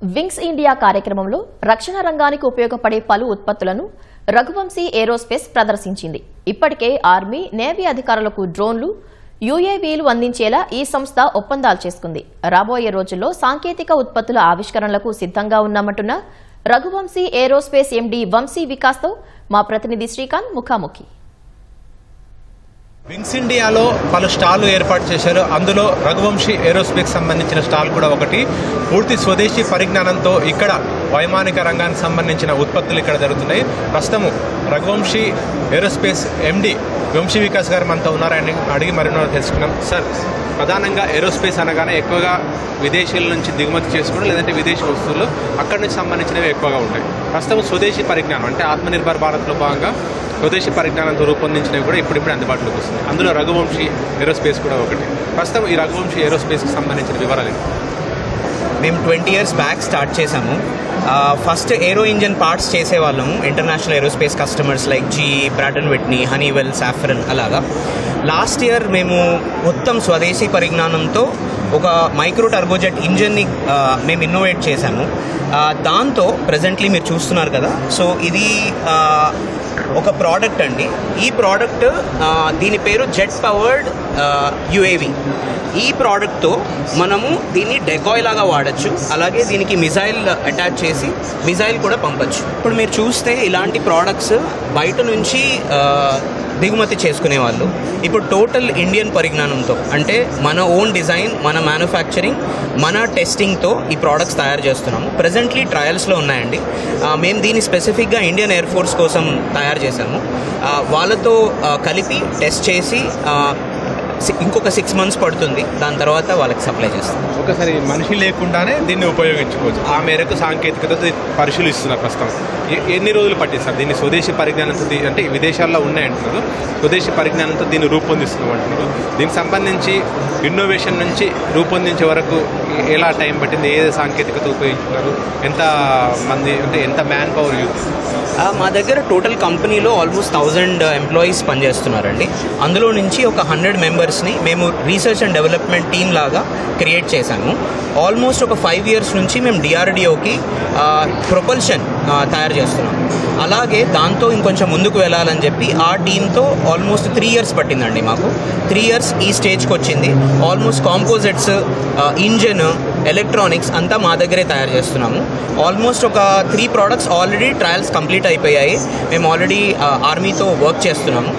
Wings India కార్యక్రమంలో రక్షణ రంగానికి ఉపయోగపడే పలు ఉత్పత్తులను రఘువంశీ ఏరోస్పేస్ ప్రదర్శించింది. ఇప్పటికే ఆర్మీ, నేవీ అధికారులకు డ్రోన్లు, యుఏవీలు అందించేలా ఈ సంస్థ ఒప్పందాలు చేసుకుంది. రాబోయే రోజుల్లో సాంకేతిక ఉత్పత్తుల ఆవిష్కరణలకు సిద్ధంగా ఉన్నామంటున్న రఘువంశీ ఏరోస్పేస్ ఎండీ వంశీ వికాస్తో మా ప్రతినిధి శ్రీకాంత్ ముఖాముఖి. వింగ్స్ ఇండియాలో పలు స్టాళ్లు ఏర్పాటు చేశారు. అందులో రఘువంశీ ఏరోస్పేస్ సంబంధించిన స్టాల్ కూడా ఒకటి. పూర్తి స్వదేశీ పరిజ్ఞానంతో ఇక్కడ వైమానిక రంగానికి సంబంధించిన ఉత్పత్తులు ఇక్కడ జరుగుతున్నాయి. ప్రస్తుతము రఘువంశీ ఏరోస్పేస్ ఎండి వంశీ వికాస్ గారు మనతో ఉన్నారని అడిగి మరిన్నో తెలుసుకున్నాం. సార్, ప్రధానంగా ఏరోస్పేస్ అనగానే ఎక్కువగా విదేశీల నుంచి దిగుమతి చేసుకోవడం, లేదంటే విదేశీ వస్తువులు అక్కడి నుంచి సంబంధించినవి ఎక్కువగా ఉంటాయి. ప్రస్తుతం స్వదేశీ పరిజ్ఞానం అంటే ఆత్మనిర్భర్ భారత్లో భాగంగా స్వదేశీ పరిజ్ఞానంతో రూపొందించినవి కూడా ఇప్పుడిప్పుడే అందుబాటులోకి వస్తుంది. అందులో రఘువంశీ ఏరోస్పేస్ కూడా ఒకటి. ప్రస్తుతం ఈ రఘువంశీ ఏరోస్పేస్కి సంబంధించిన వివరాలు ఏంటి? మేము 20 years బ్యాక్ స్టార్ట్ చేసాము. ఫస్ట్ ఏరో ఇంజన్ పార్ట్స్ చేసేవాళ్ళము international aerospace customers like GE, brought and Whitney, Honeywell, saffron అలాగా. లాస్ట్ ఇయర్ మేము మొత్తం స్వదేశీ పరిజ్ఞానంతో ఒక మైక్రో టర్బోజెట్ ఇంజన్ని మేము ఇన్నోవేట్ చేశాము. దాంతో ప్రజెంట్లీ మీరు చూస్తున్నారు కదా, సో ఇది ఒక ప్రోడక్ట్ అండి. ఈ ప్రోడక్ట్ దీని పేరు జెట్ పవర్డ్ యుఏవి. ఈ ప్రోడక్ట్తో మనము దీన్ని డెకాయ్ లాగా వాడచ్చు, అలాగే దీనికి మిజైల్ అటాచ్ చేసి మిజైల్ కూడా పంపచ్చు. ఇప్పుడు మీరు చూస్తే ఇలాంటి ప్రోడక్ట్స్ బయట నుంచి దిగుమతి చేసుకునే వాళ్ళు ఇప్పుడు టోటల్ ఇండియన్ పరిజ్ఞానంతో, అంటే మన ఓన్ డిజైన్, మన మ్యానుఫ్యాక్చరింగ్, మన టెస్టింగ్తో ఈ ప్రోడక్ట్స్ తయారు చేస్తున్నాము. ప్రజెంట్లీ ట్రయల్స్లో ఉన్నాయండి. మేము దీన్ని స్పెసిఫిక్గా ఇండియన్ ఎయిర్ ఫోర్స్ కోసం తయారు చేశాము. వాళ్ళతో కలిపి టెస్ట్ చేసి ఇంకొక 6 months పడుతుంది. దాని తర్వాత వాళ్ళకి సప్లై చేస్తాం. ఒకసారి మనిషి లేకుండానే దీన్ని ఉపయోగించుకోవచ్చు. ఆ మేరకు సాంకేతికత పరిశీలిస్తున్నారు. ప్రస్తుతం ఎన్ని రోజులు పట్టింది సార్ దీన్ని స్వదేశీ పరిజ్ఞానంతో, అంటే విదేశాల్లో ఉన్నాయంటున్నారు, స్వదేశీ పరిజ్ఞానంతో దీన్ని రూపొందిస్తున్నాం అంటున్నారు. దీనికి సంబంధించి ఇన్నోవేషన్ నుంచి రూపొందించే వరకు ఎలా టైం పట్టింది, ఏ సాంకేతికత ఉపయోగించుకున్నారు, ఎంత మంది, అంటే ఎంత మ్యాన్ పవర్ యూజ్? మా దగ్గర టోటల్ కంపెనీలో ఆల్మోస్ట్ 1000 ఎంప్లాయీస్ పనిచేస్తున్నారండి. అందులో నుంచి ఒక 100 మెంబర్స్ని మేము రీసెర్చ్ అండ్ డెవలప్మెంట్ టీమ్ లాగా క్రియేట్ చేశాము. ఆల్మోస్ట్ ఒక 5 years నుంచి మేము డిఆర్డిఓకి ప్రొపల్షన్ తయారు చేస్తున్నాం. అలాగే దాంతో ఇంకొంచెం ముందుకు వెళ్ళాలని చెప్పి ఆ టీంతో ఆల్మోస్ట్ 3 years పట్టిందండి మాకు. 3 years ఈ స్టేజ్కి వచ్చింది. ఆల్మోస్ట్ కాంపోజిట్స్, ఇంజన్, ఎలక్ట్రానిక్స్ అంతా మా దగ్గరే తయారు చేస్తున్నాము. ఆల్మోస్ట్ ఒక 3 products ఆల్రెడీ ట్రయల్స్ కంప్లీట్ అయిపోయాయి. మేము ఆల్రెడీ ఆర్మీతో వర్క్ చేస్తున్నాము.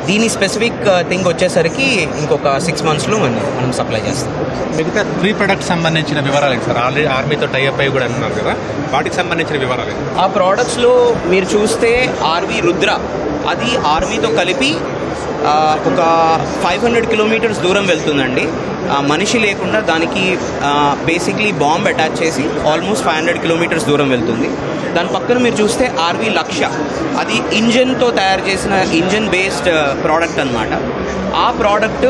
దీని స్పెసిఫిక్ థింగ్ వచ్చేసరికి ఇంకొక 6 monthsలో మనం సప్లై చేస్తాం. మిగతా 3 products సంబంధించిన వివరాలు సార్, ఆల్రెడీ ఆర్మీతో టైఅప్ అయి కూడా అంటున్నారు కదా, వాటికి సంబంధించిన వివరాలు? ఆ ప్రోడక్ట్స్లో మీరు చూస్తే ఆర్వీ రుద్ర, అది ఆర్మీతో కలిపి ఒక 500 kilometers దూరం వెళ్తుందండి. మనిషి లేకుండా దానికి బేసిక్లీ బాంబ్ అటాచ్ చేసి ఆల్మోస్ట్ 500 kilometers దూరం వెళ్తుంది. దాని పక్కన మీరు చూస్తే ఆర్వీ లక్ష్య, అది ఇంజన్తో తయారు చేసిన ఇంజన్ బేస్డ్ ప్రోడక్ట్ అనమాట. ఆ ప్రోడక్ట్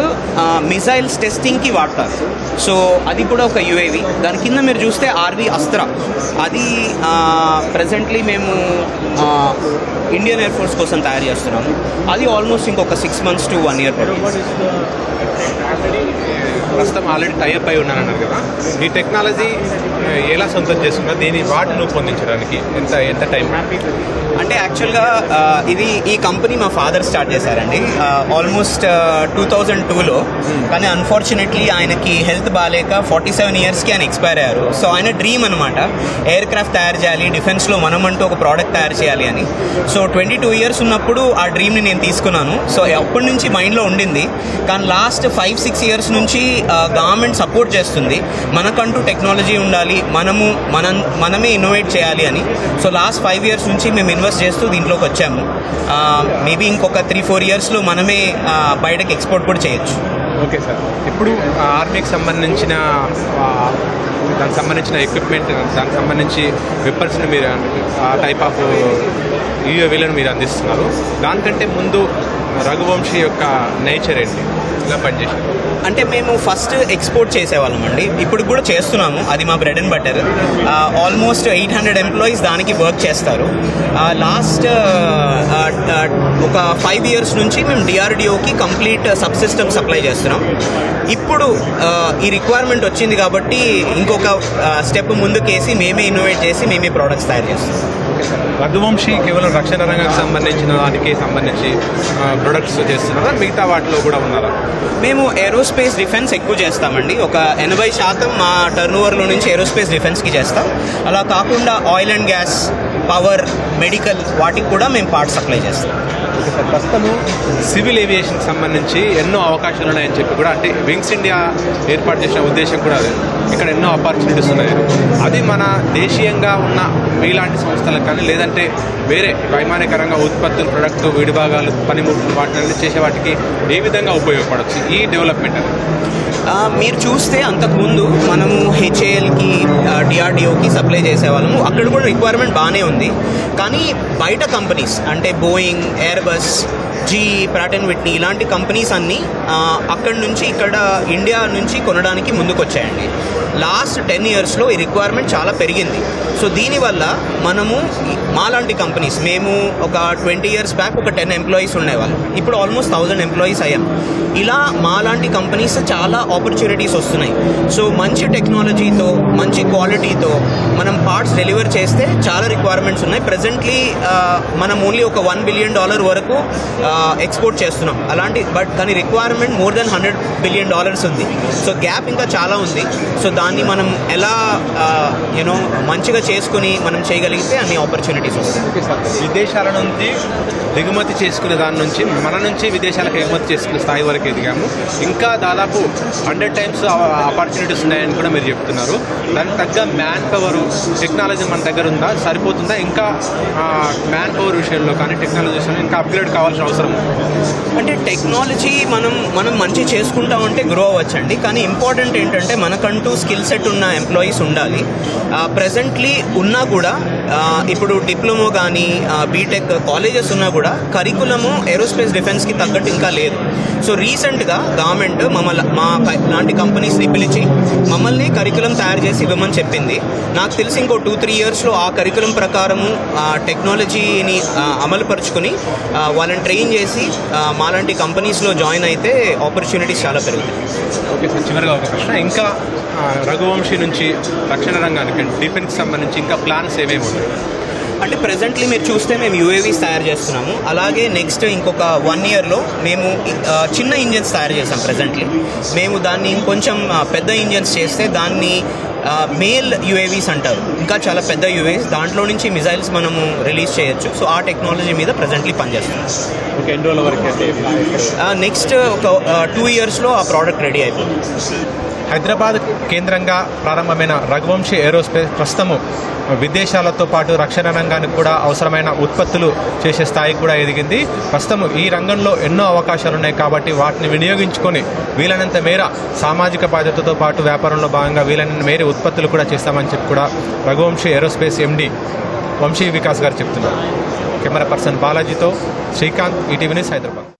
మిజైల్స్ టెస్టింగ్కి వాడతారు. సో అది కూడా ఒక యుఏవి. దాని కింద మీరు చూస్తే ఆర్వీ అస్త్ర, అది ప్రజెంట్లీ మేము ఇండియన్ ఎయిర్ ఫోర్స్ కోసం తయారు చేస్తున్నాము. అది ఆల్మోస్ట్ ఇంకొక 6 months to 1 year పడుతుంది. ప్రస్తుతం ఆల్రెడీ టైఅప్ అయి ఉన్నారన్నారు కదా, ఈ టెక్నాలజీ ఎలా సొంతం చేసుకున్నారు, వాటిని రూపొందించడానికి ఎంత టైం? అంటే యాక్చువల్గా ఈ కంపెనీ మా ఫాదర్ స్టార్ట్ చేశారండి ఆల్మోస్ట్ 2002లో. కానీ అన్ఫార్చునేట్లీ ఆయనకి హెల్త్ బాగాలేక 47 yearsకి ఆయన ఎక్స్పైర్ అయ్యారు. సో ఆయన డ్రీమ్ అనమాట, ఎయిర్ క్రాఫ్ట్ తయారు చేయాలి, డిఫెన్స్లో మనమంటూ ఒక ప్రోడక్ట్ తయారు చేయాలి అని. సో 22 years ఉన్నప్పుడు ఆ డ్రీమ్ని నేను తీసుకున్నాను. సో అప్పటి నుంచి మైండ్లో ఉండింది. కానీ లాస్ట్ 5-6 years నుంచి గవర్నమెంట్ సపోర్ట్ చేస్తుంది, మనకంటూ టెక్నాలజీ ఉండాలి, మనమే ఇన్నోవేట్ చేయాలి అని. సో లాస్ట్ 5 years నుంచి మేము ఇన్వెస్ట్ చేస్తూ దీంట్లోకి వచ్చాము. మేబీ ఇంకొక 3-4 yearsలో మనమే బయటకు ఎక్స్పోర్ట్ కూడా చేయొచ్చు. ఓకే సార్, ఇప్పుడు ఆర్మీకి సంబంధించిన దానికి సంబంధించిన ఎక్విప్మెంట్, దానికి సంబంధించి వెపన్స్ని మీరు ఆ టైప్ ఆఫ్ యూఏవీలను మీరు అందిస్తున్నారు. దానికంటే ముందు రఘువంశీ యొక్క నేచర్ ఏంటి, ఇలా పనిచేశారు? అంటే మేము ఫస్ట్ ఎక్స్పోర్ట్ చేసేవాళ్ళం అండి, ఇప్పుడు కూడా చేస్తున్నాము. అది మా bread and butter. Almost 800 employees దానికి వర్క్ చేస్తారు. లాస్ట్ ఒక 5 years నుంచి మేము డిఆర్డిఓకి కంప్లీట్ సబ్ సిస్టమ్ సప్లై చేస్తున్నాం. ఇప్పుడు ఈ రిక్వైర్మెంట్ వచ్చింది కాబట్టి ఇంకొక స్టెప్ ముందుకేసి మేమే ఇన్నోవేట్ చేసి మేమే ప్రోడక్ట్స్ తయారు చేస్తాం. రఘువంశీ కేవలం రక్షణ రంగానికి సంబంధించిన దానికి సంబంధించి ప్రొడక్ట్స్ చేస్తున్నారా, మిగతా వాటిలో కూడా ఉన్నారా? మేము ఏరోస్పేస్ డిఫెన్స్ ఎక్కువ చేస్తామండి. ఒక 80% మా టర్నోవర్లో నుంచి ఏరోస్పేస్ డిఫెన్స్కి చేస్తాం. అలా కాకుండా oil and gas, power, medical వాటికి కూడా మేము పార్ట్స్ సప్లై చేస్తాం. ప్రస్తుతము సివిల్ ఏవియేషన్కి సంబంధించి ఎన్నో అవకాశాలు ఉన్నాయని చెప్పి కూడా, అంటే వింగ్స్ ఇండియా ఏర్పాటు చేసిన ఉద్దేశం కూడా అదే. ఇక్కడ ఎన్నో ఆపర్చునిటీస్ ఉన్నాయి. అది మన దేశీయంగా ఉన్న మీలాంటి సంస్థలకు కానీ, లేదంటే వేరే వైమానిక రంగ ఉత్పత్తులు, ప్రొడక్ట్, విడిభాగాలు, పనిముట్లు వాటిని చేసే వాటికి ఏ విధంగా ఉపయోగపడవచ్చు ఈ డెవలప్మెంట్ అనేది? మీరు చూస్తే అంతకుముందు మనము హెచ్ఏఎల్కి, డిఆర్డిఓకి సప్లై చేసేవాళ్ళము. అక్కడ కూడా రిక్వైర్మెంట్ బాగానే ఉంది. కానీ బయట కంపెనీస్ అంటే Boeing, Airbus, GE, Pratt and Whitney ఇలాంటి కంపెనీస్ అన్నీ అక్కడి నుంచి ఇక్కడ ఇండియా నుంచి కొనడానికి ముందుకొచ్చాయండి. లాస్ట్ 10 yearsలో ఈ రిక్వైర్మెంట్ చాలా పెరిగింది. సో దీనివల్ల మనము మాలాంటి కంపెనీస్, మేము ఒక 20 years బ్యాక్ ఒక 10 employees ఉండేవాళ్ళం. ఇప్పుడు ఆల్మోస్ట్ 1000 employees అయ్యాం. ఇలా మాలాంటి కంపెనీస్ చాలా ఆపర్చునిటీస్ వస్తున్నాయి. సో మంచి టెక్నాలజీతో, మంచి క్వాలిటీతో మనం పార్ట్స్ డెలివర్ చేస్తే చాలా రిక్వైర్మెంట్స్ ఉన్నాయి. ప్రెజెంట్లీ మనం ఓన్లీ ఒక $1 billion వరకు ఎక్స్పోర్ట్ చేస్తున్నాం. బట్ దాని రిక్వైర్మెంట్ more than $100 billion ఉంది. సో గ్యాప్ ఇంకా చాలా ఉంది. సో దాన్ని మనం ఎలా మంచిగా చేసుకుని మనం చేయగలిగితే అన్ని ఆపర్చునిటీస్ వస్తాయి. విదేశాల నుంచి దిగుమతి చేసుకునే దాని నుంచి మన నుంచి విదేశాలకు ఎగుమతి చేసుకునే స్థాయి వరకు ఎదిగాము. ఇంకా దాదాపు 100 times ఆపర్చునిటీస్ ఉన్నాయని కూడా మీరు చెప్తున్నారు. దానికి తగ్గ మ్యాన్ పవర్, టెక్నాలజీ మన దగ్గర ఉందా, సరిపోతుందా? ఇంకా మ్యాన్ పవర్ విషయంలో కానీ, టెక్నాలజీ విషయంలో ఇంకా అప్గ్రేడ్ కావాల్సిన అవసరం ఉంది. అంటే టెక్నాలజీ మనం మంచి చేసుకుంటా ఉంటే గ్రో అవ్వచ్చండి. కానీ ఇంపార్టెంట్ ఏంటంటే మనకంటూ స్కిల్ సెట్ ఉన్న ఎంప్లాయీస్ ఉండాలి. ప్రెజెంట్లీ ఉన్నా కూడా ఇప్పుడు డిప్లొమా కానీ, బీటెక్ కాలేజెస్ ఉన్నా కూడా కరికులము ఏరోస్పేస్ డిఫెన్స్కి తగ్గట్టు ఇంకా లేదు. సో రీసెంట్గా గవర్నమెంట్ మా లాంటి కంపెనీస్ని పిలిచి మమ్మల్ని కరికులం తయారు చేసి ఇవ్వమని చెప్పింది. నాకు తెలిసి ఇంకో 2-3 yearsలో ఆ కరికులం ప్రకారము టెక్నాలజీని అమలుపరుచుకొని వాళ్ళని ట్రైన్ చేసి మాలాంటి కంపెనీస్లో జాయిన్ అయితే ఆపర్చునిటీస్ చాలా పెరుగుతాయి. ఓకే సార్, చివరిగా ఒక ప్రశ్న. ఇంకా రఘువంశీ నుంచి రక్షణ రంగానికి, డిఫెన్స్కి సంబంధించి ఇంకా ప్లాన్స్ ఏమేమి ఉన్నాయి? అంటే ప్రెజెంట్లీ మీరు చూస్తే మేము యూఏవీస్ తయారు చేస్తున్నాము. అలాగే నెక్స్ట్ ఇంకొక 1 yearలో మేము చిన్న ఇంజన్స్ తయారు చేస్తాం. ప్రెజెంట్లీ మేము దాన్ని ఇంకొంచెం పెద్ద ఇంజన్స్ చేస్తే దాన్ని మేల్ యూఏవీస్ అంటారు. ఇంకా చాలా పెద్ద యూఏవీస్, దాంట్లో నుంచి మిజైల్స్ మనము రిలీజ్ చేయొచ్చు. సో ఆ టెక్నాలజీ మీద ప్రెజెంట్లీ పనిచేస్తున్నాం. ఓకే, ఎన్ని రోజుల వరకు అయితే? నెక్స్ట్ ఒక 2 yearsలో ఆ ప్రోడక్ట్ రెడీ అయిపోతుంది. హైదరాబాద్ కేంద్రంగా ప్రారంభమైన రఘువంశీ ఏరోస్పేస్ ప్రస్తుతము విదేశాలతో పాటు రక్షణ రంగానికి కూడా అవసరమైన ఉత్పత్తులు చేసే స్థాయికి కూడా ఎదిగింది. ప్రస్తుతం ఈ రంగంలో ఎన్నో అవకాశాలు ఉన్నాయి కాబట్టి వాటిని వినియోగించుకొని వీలైనంత మేర సామాజిక బాధ్యతతో పాటు వ్యాపారంలో భాగంగా వీలైనంత మేర ఉత్పత్తులు కూడా చేస్తామని చెప్పి కూడా రఘువంశీ ఏరోస్పేస్ ఎండి వంశీ వికాస్ గారు చెప్తున్నారు. కెమెరా పర్సన్ బాలాజీతో శ్రీకాంత్, ఈటీవీ న్యూస్, హైదరాబాద్.